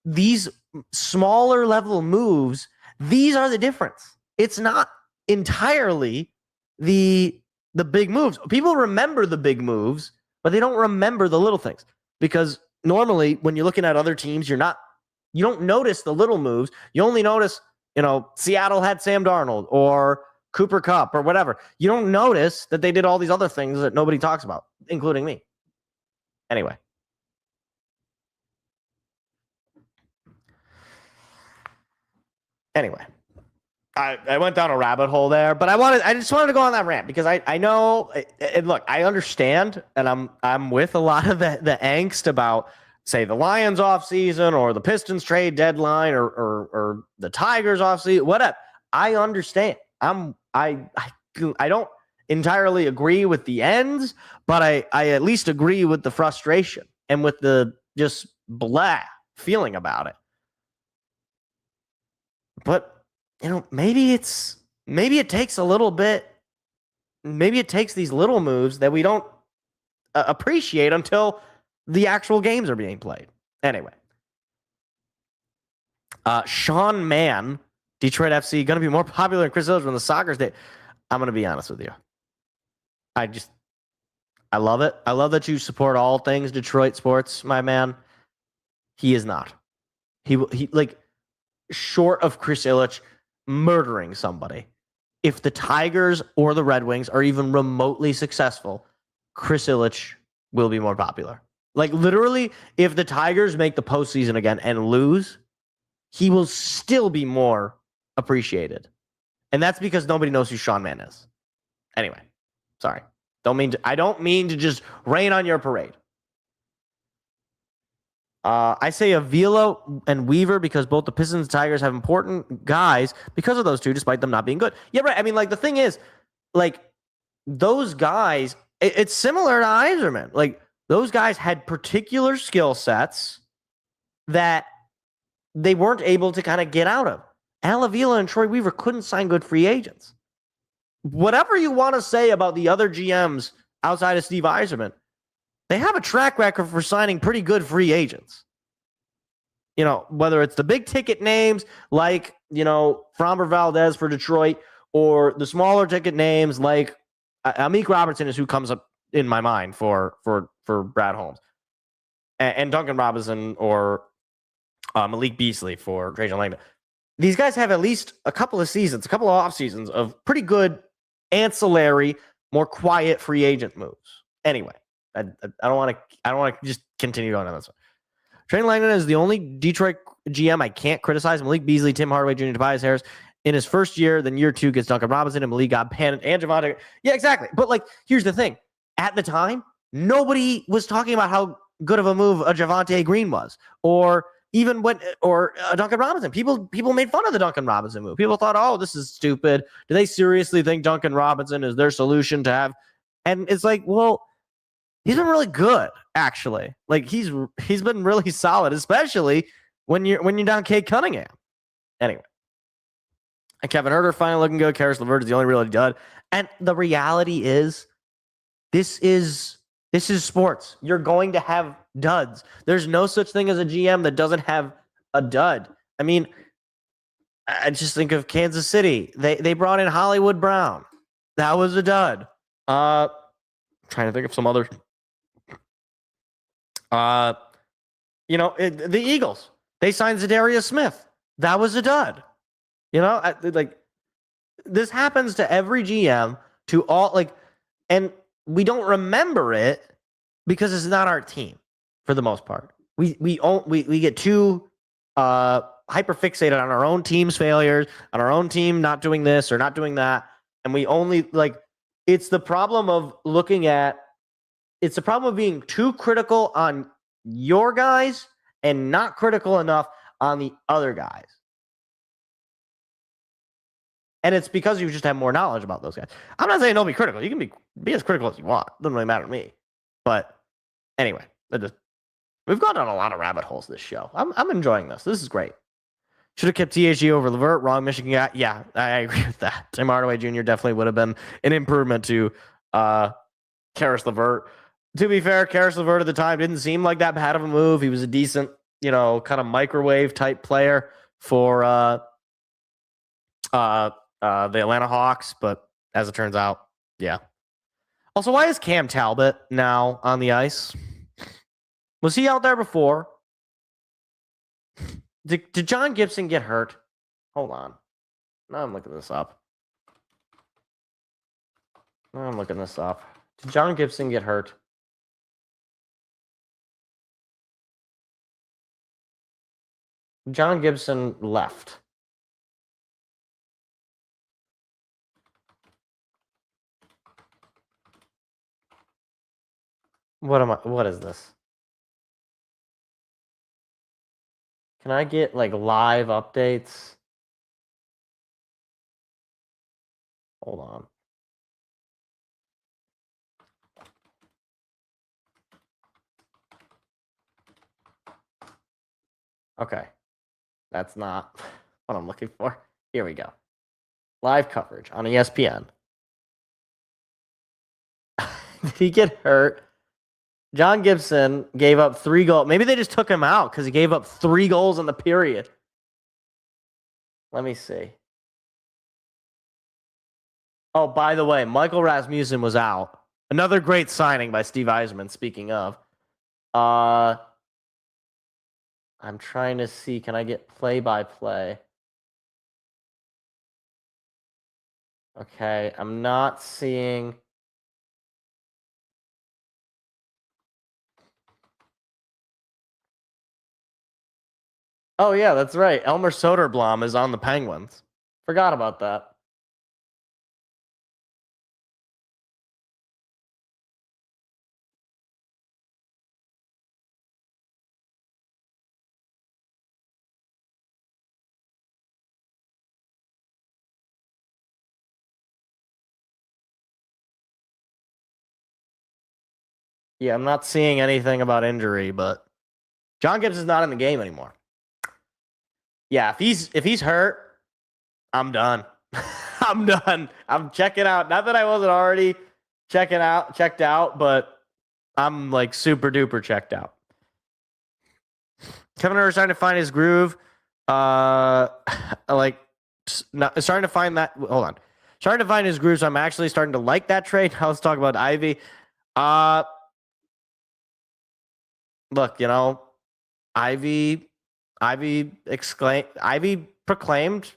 these smaller level moves, these are the difference. It's not entirely the big moves. People remember the big moves, but they don't remember the little things. Because normally when you're looking at other teams, you don't notice the little moves. You only notice, Seattle had Sam Darnold or Cooper Kupp or whatever. You don't notice that they did all these other things that nobody talks about, including me. Anyway. I went down a rabbit hole there, but I just wanted to go on that rant because I know, and look, I understand, and I'm with a lot of the angst about, say, the Lions off season or the Pistons trade deadline or the Tigers off season, whatever. I understand. I don't entirely agree with the ends, but I at least agree with the frustration. and with the just blah feeling about it. But, maybe it takes a little bit. Maybe it takes these little moves that we don't appreciate until the actual games are being played. Anyway. Sean Mann, Detroit FC, going to be more popular than Chris Illich when the soccer's day. I'm going to be honest with you. I love it. I love that you support all things Detroit sports, my man. He is not. He like, short of Chris Illich murdering somebody, if the Tigers or the Red Wings are even remotely successful, Chris Illich will be more popular. Like, literally, if the Tigers make the postseason again and lose, he will still be more appreciated. And that's because nobody knows who Sean Mann is. Anyway, sorry. I don't mean to just rain on your parade. I say Avila and Weaver because both the Pistons and Tigers have important guys because of those two, despite them not being good. Yeah, right. I mean, like, the thing is, like, those guys, it's similar to Yzerman. Like, those guys had particular skill sets that they weren't able to kind of get out of. Al Avila and Troy Weaver couldn't sign good free agents. Whatever you want to say about the other GMs outside of Steve Yzerman, they have a track record for signing pretty good free agents. Whether it's the big ticket names like, Framber Valdez for Detroit, or the smaller ticket names like Amik Robertson is who comes up in my mind for Brad Holmes, and Duncan Robinson or Malik Beasley for Trajan Langdon. These guys have at least a couple of off seasons of pretty good ancillary, more quiet free agent moves. Anyway, I don't want to just continue on this one. Trajan Langdon is the only Detroit GM I can't criticize. Malik Beasley, Tim Hardaway Jr., Tobias Harris in his first year. Then year 2 gets Duncan Robinson and Malik got Pan and Javante. Yeah, exactly. But, like, here's the thing. At the time, nobody was talking about how good of a move a Javante Green was, or even Duncan Robinson. People made fun of the Duncan Robinson move. People thought, oh, this is stupid. Do they seriously think Duncan Robinson is their solution to have? And it's like, well, he's been really good, actually. Like, he's been really solid, especially when you're down Cade Cunningham. Anyway. And Kevin Huerter finally looking good. Karis LeVert is the only real dud. And the reality is, this is sports. You're going to have duds. There's no such thing as a GM that doesn't have a dud. I mean, I just think of Kansas City. They brought in Hollywood Brown. That was a dud. Trying to think of some other. The Eagles. They signed Zadarius Smith. That was a dud. This happens to every GM, to all, and we don't remember it because it's not our team for the most part. We get too hyper fixated on our own team's failures, on our own team not doing this or not doing that, and we only it's the problem of it's the problem of being too critical on your guys and not critical enough on the other guys. And it's because you just have more knowledge about those guys. I'm not saying don't be critical. You can be as critical as you want. Doesn't really matter to me. But anyway, we've gone down a lot of rabbit holes this show. I'm enjoying this. This is great. Should have kept THG over LeVert. Wrong Michigan guy. Yeah, I agree with that. Tim Hardaway Jr. definitely would have been an improvement to Karis LeVert. To be fair, Karis LeVert at the time didn't seem like that bad of a move. He was a decent, kind of microwave type player for the Atlanta Hawks, but as it turns out, yeah. Also, why is Cam Talbot now on the ice? Was he out there before? Did John Gibson get hurt? Hold on. Now I'm looking this up. Did John Gibson get hurt? John Gibson left. What is this? Can I get live updates? Hold on. Okay. That's not what I'm looking for. Here we go. Live coverage on ESPN. Did he get hurt? John Gibson gave up 3 goals. Maybe they just took him out because he gave up 3 goals in the period. Let me see. Oh, by the way, Michael Rasmussen was out. Another great signing by Steve Yzerman, speaking of. I'm trying to see. Can I get play-by-play? Okay, I'm not seeing... Oh, yeah, that's right. Elmer Soderblom is on the Penguins. Forgot about that. Yeah, I'm not seeing anything about injury, but John Gibbs is not in the game anymore. Yeah, if he's hurt, I'm done. I'm done. I'm checking out. Not that I wasn't already checked out, but I'm like super duper checked out. Kevin Herter's starting to find his groove. Starting to find that. Hold on, starting to find his groove. So I'm actually starting to like that trade. Now let's talk about Ivy. Look, Ivy proclaimed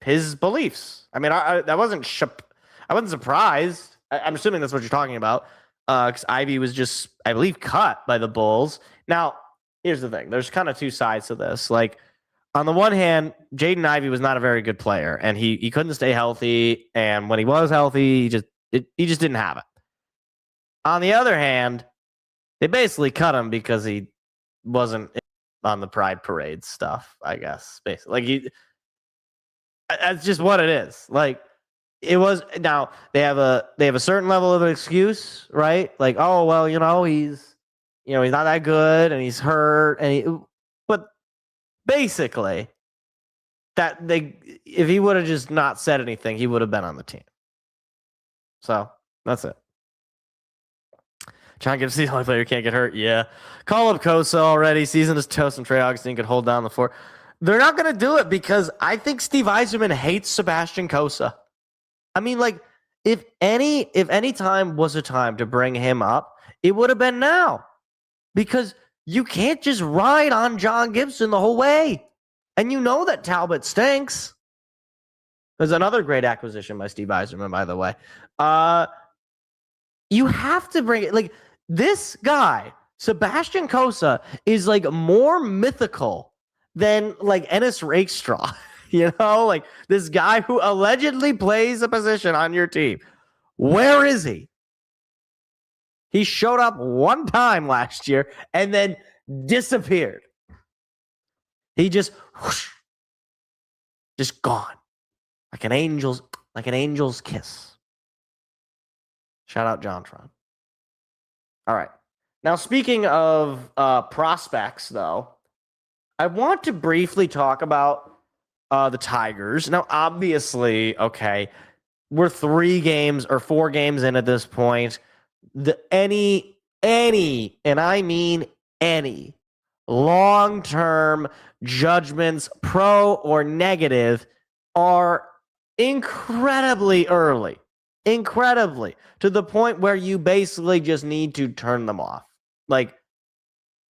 his beliefs. I mean, I wasn't surprised. I'm assuming that's what you're talking about. Because Ivy was just, I believe, cut by the Bulls. Now, here's the thing. There's kind of 2 sides to this. Like, on the one hand, Jaden Ivey was not a very good player, and he couldn't stay healthy. And when he was healthy, he just didn't have it. On the other hand, they basically cut him because he wasn't on the Pride Parade stuff, I guess. Basically, that's just what it is. Like, it was. Now they have a certain level of an excuse, right? Like, oh well, he's not that good and he's hurt, but basically if he would have just not said anything, he would have been on the team. So that's it. John Gibbs, the only player who can't get hurt. Yeah. Call up Kosa already. Season is toast, and Trey Augustine could hold down the fort. They're not going to do it because I think Steve Yzerman hates Sebastian Kosa. I mean, like, if any time was a time to bring him up, it would have been now. Because you can't just ride on John Gibson the whole way. And you know that Talbot stinks. There's another great acquisition by Steve Yzerman, by the way. You have to bring it. Like, this guy, Sebastian Kosa, is like more mythical than like Ennis Rakestraw. Like this guy who allegedly plays a position on your team. Where is he? He showed up one time last year and then disappeared. He just gone. Like an angel's kiss. Shout out Jontron. All right. Now, speaking of prospects, though, I want to briefly talk about the Tigers. Now, obviously, okay, we're 3 games or 4 games in at this point. Any, and I mean any, long-term judgments, pro or negative, are incredibly early. Incredibly, to the point where you basically just need to turn them off. Like,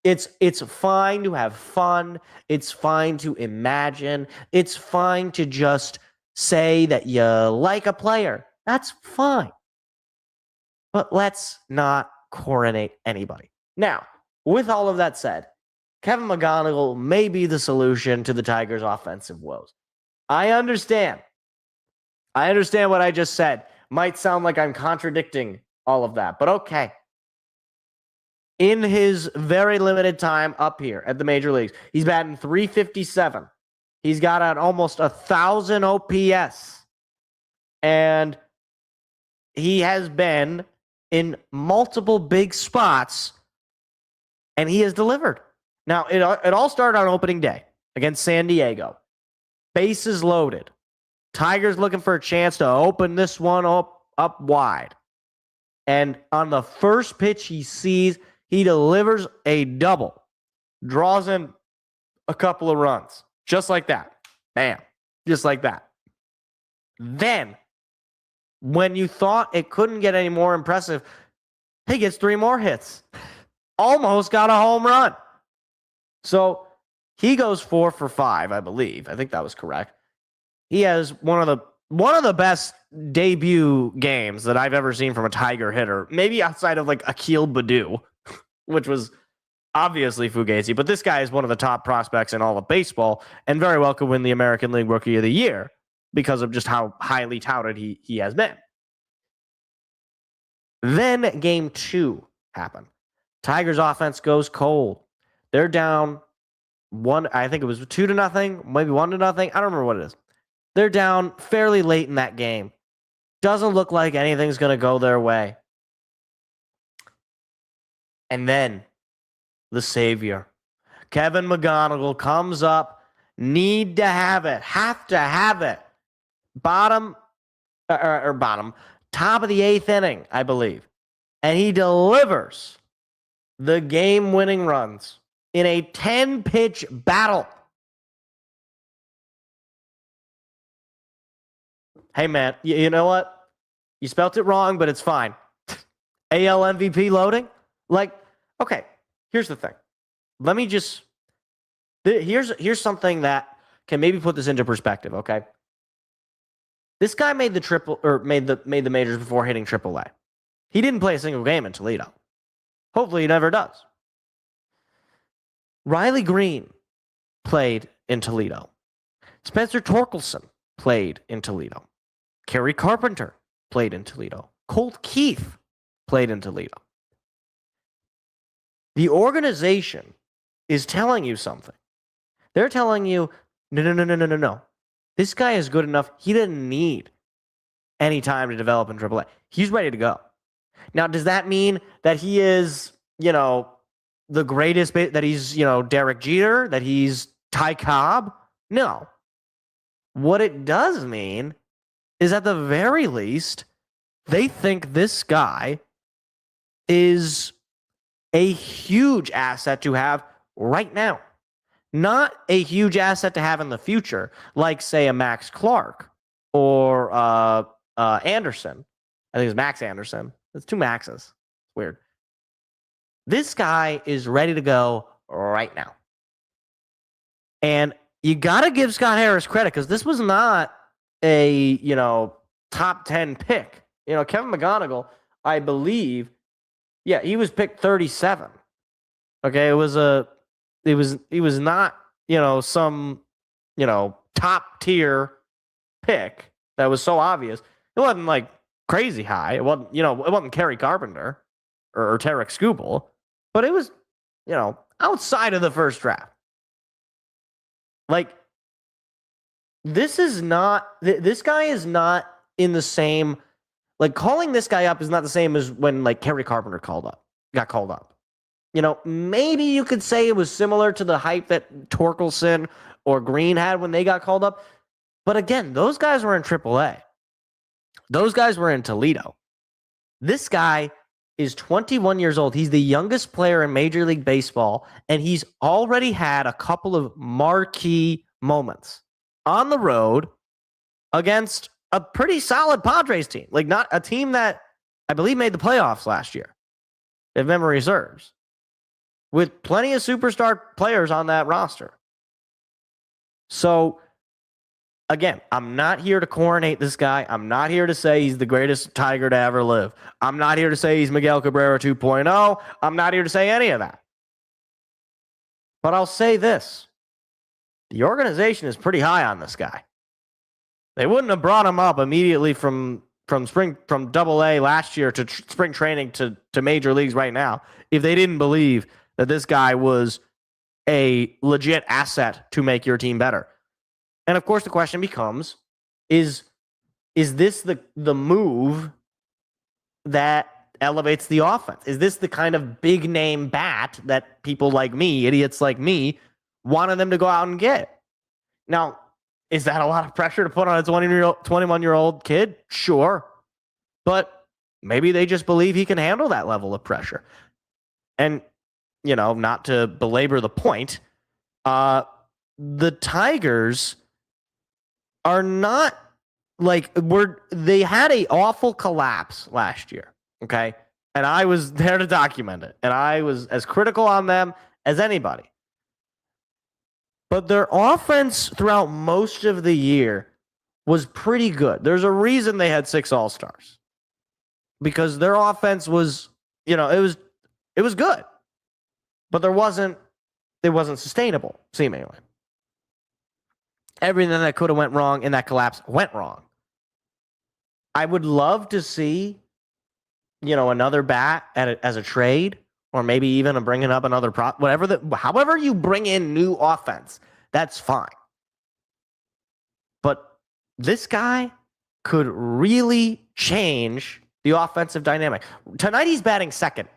it's fine to have fun. It's fine to imagine. It's fine to just say that you like a player. That's fine. But let's not coronate anybody. Now, with all of that said, Kevin McGonigle may be the solution to the Tigers' offensive woes. I understand what I just said. Might sound like I'm contradicting all of that, but okay. In his very limited time up here at the major leagues, he's batting .357. He's got an almost 1,000 OPS. And he has been in multiple big spots, and he has delivered. Now, it all started on opening day. against San Diego. Bases loaded. Tigers looking for a chance to open this one up wide. And on the first pitch he sees, he delivers a double. Draws in a couple of runs. Just like that. Bam. Just like that. Then, when you thought it couldn't get any more impressive, he gets 3 more hits. Almost got a home run. So he goes 4 for 5, I believe. I think that was correct. He has one of the best debut games that I've ever seen from a Tiger hitter. Maybe outside of like Akil Baddoo, which was obviously Fugazi. But this guy is one of the top prospects in all of baseball and very well could win the American League Rookie of the Year because of just how highly touted he has been. Then game 2 happened. Tigers offense goes cold. They're down I think it was 2-0, maybe 1-0. I don't remember what it is. They're down fairly late in that game. Doesn't look like anything's going to go their way. And then the savior, Kevin McGonigle, comes up. Need to have it. Have to have it. Top of the 8th inning, I believe. And he delivers the game-winning runs in a 10-pitch battle. Hey, man, you know what? You spelt it wrong, but it's fine. AL MVP loading? Like, okay, here's the thing. Let me just... Here's something that can maybe put this into perspective, okay? This guy made the majors before hitting AAA. He didn't play a single game in Toledo. Hopefully he never does. Riley Green played in Toledo. Spencer Torkelson played in Toledo. Kerry Carpenter played in Toledo. Colt Keith played in Toledo. The organization is telling you something. They're telling you, no. This guy is good enough. He didn't need any time to develop in AAA. He's ready to go. Now, does that mean that he is, the greatest, that he's, Derek Jeter, that he's Ty Cobb? No. What it does mean is at the very least, they think this guy is a huge asset to have right now. Not a huge asset to have in the future, like, say, a Max Clark or Anderson. I think it's Max Anderson. It's 2 Maxes. Weird. This guy is ready to go right now. And you got to give Scott Harris credit because this was not a, top 10 pick. Kevin McGonigle, I believe, he was picked 37. Okay, he was not, some, top tier pick that was so obvious. It wasn't like crazy high. It wasn't, it wasn't Kerry Carpenter or Tarek Skubal, but it was, outside of the first draft. Like, this guy is not in the same, like, calling this guy up is not the same as when, like, Kerry Carpenter got called up. Maybe you could say it was similar to the hype that Torkelson or Green had when they got called up. But again, those guys were in AAA. Those guys were in Toledo. This guy is 21 years old. He's the youngest player in Major League Baseball, and he's already had a couple of marquee moments on the road against a pretty solid Padres team. Like, not a team that I believe made the playoffs last year, if memory serves, with plenty of superstar players on that roster. So, again, I'm not here to coronate this guy. I'm not here to say he's the greatest Tiger to ever live. I'm not here to say he's Miguel Cabrera 2.0. I'm not here to say any of that. But I'll say this. The organization is pretty high on this guy. They wouldn't have brought him up immediately from Double-A last year to spring training to major leagues right now if they didn't believe that this guy was a legit asset to make your team better. And of course, the question becomes, is this the move that elevates the offense? Is this the kind of big name bat that people like me, idiots like me, wanted them to go out and get. Now, is that a lot of pressure to put on a 21-year-old kid? Sure. But maybe they just believe he can handle that level of pressure. And, not to belabor the point, the Tigers are not they had an awful collapse last year, okay? And I was there to document it. And I was as critical on them as anybody. But their offense throughout most of the year was pretty good. There's a reason they had 6 All-Stars. Because their offense was, it was good. But it wasn't sustainable, seemingly. Everything that could have went wrong in that collapse went wrong. I would love to see, another bat as a trade, or maybe even bringing up another however you bring in new offense, that's fine. But this guy could really change the offensive dynamic. Tonight he's batting second.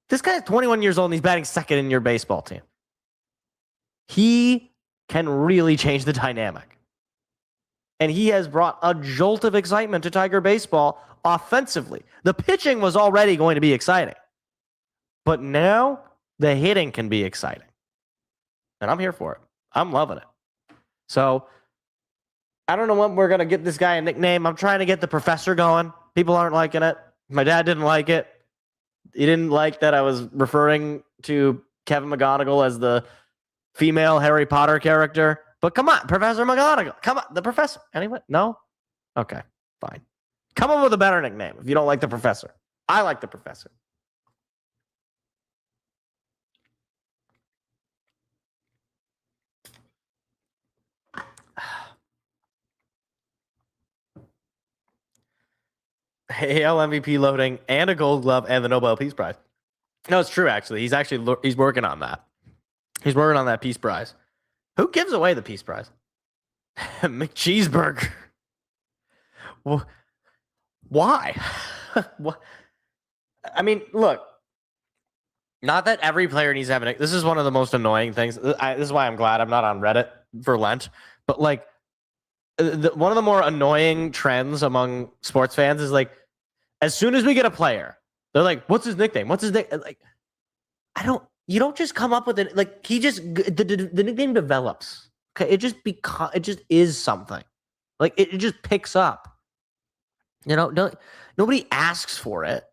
This guy's 21 years old and he's batting second in your baseball team. He can really change the dynamic. And he has brought a jolt of excitement to Tiger baseball offensively. The pitching was already going to be exciting. But now the hitting can be exciting. And I'm here for it. I'm loving it. So I don't know when we're going to get this guy a nickname. I'm trying to get the professor going. People aren't liking it. My dad didn't like it. He didn't like that I was referring to Kevin McGonigle as the female Harry Potter character. But come on, Professor McGonigle. Come on, the professor. Anyway, no? Okay, fine. Come up with a better nickname if you don't like the professor. I like the professor. AL MVP loading and a Gold Glove and the Nobel Peace Prize. No, it's true, actually. He's working on that. He's working on that Peace Prize. Who gives away the Peace Prize? McCheeseburger. Well, why? What? I mean, look. Not that every player needs to have this is one of the most annoying things. This is why I'm glad I'm not on Reddit for Lent. But one of the more annoying trends among sports fans is as soon as we get a player, they're like, "What's his nickname? What's his name?" You don't just come up with it. The nickname develops. Okay, it just is something. It just picks up. Nobody asks for it.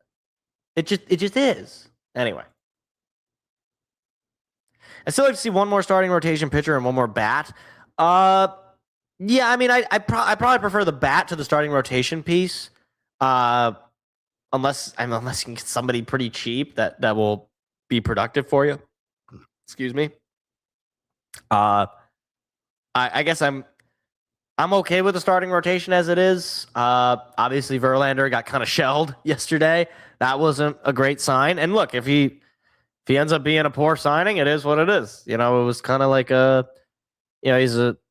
It just is. Anyway, I still like to see one more starting rotation pitcher and one more bat. Yeah, I mean, I probably prefer the bat to the starting rotation piece. Unless you can get somebody pretty cheap that will be productive for you. Excuse me. I guess I'm okay with the starting rotation as it is. Obviously Verlander got kind of shelled yesterday. That wasn't a great sign. And look, if he ends up being a poor signing, it is what it is. It was kind of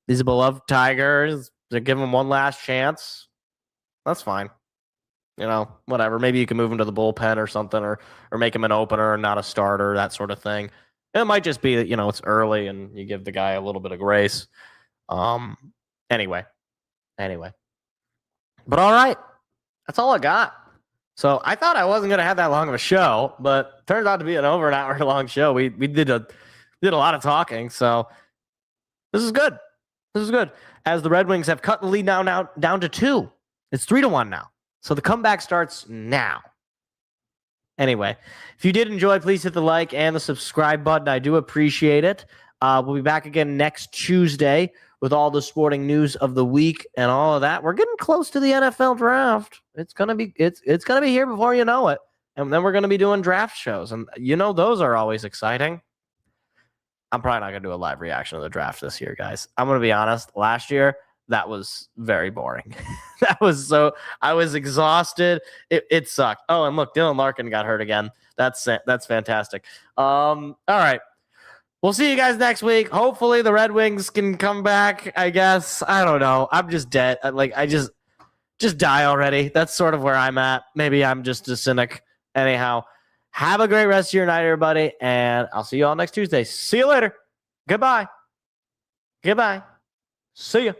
he's a beloved Tiger. They give him one last chance. That's fine. Whatever. Maybe you can move him to the bullpen or something, or make him an opener and not a starter, that sort of thing. It might just be that, it's early and you give the guy a little bit of grace. Anyway. But all right. That's all I got. So I thought I wasn't going to have that long of a show, but turns out to be an over an hour long show. We did a lot of talking. So this is good. As the Red Wings have cut the lead now down to 2. It's 3-1 now. So the comeback starts now. Anyway, if you did enjoy, please hit the like and the subscribe button. I do appreciate it. We'll be back again next Tuesday with all the sporting news of the week and all of that. We're getting close to the NFL draft. It's gonna be here before you know it. And then we're gonna be doing draft shows, and those are always exciting. I'm probably not gonna do a live reaction to the draft this year, guys. I'm gonna be honest. Last year, that was very boring. I was exhausted. It sucked. Oh, and look, Dylan Larkin got hurt again. That's fantastic. All right. We'll see you guys next week. Hopefully the Red Wings can come back, I guess. I don't know. I'm just dead. I just die already. That's sort of where I'm at. Maybe I'm just a cynic. Anyhow, have a great rest of your night, everybody, and I'll see you all next Tuesday. See you later. Goodbye. Goodbye. See ya.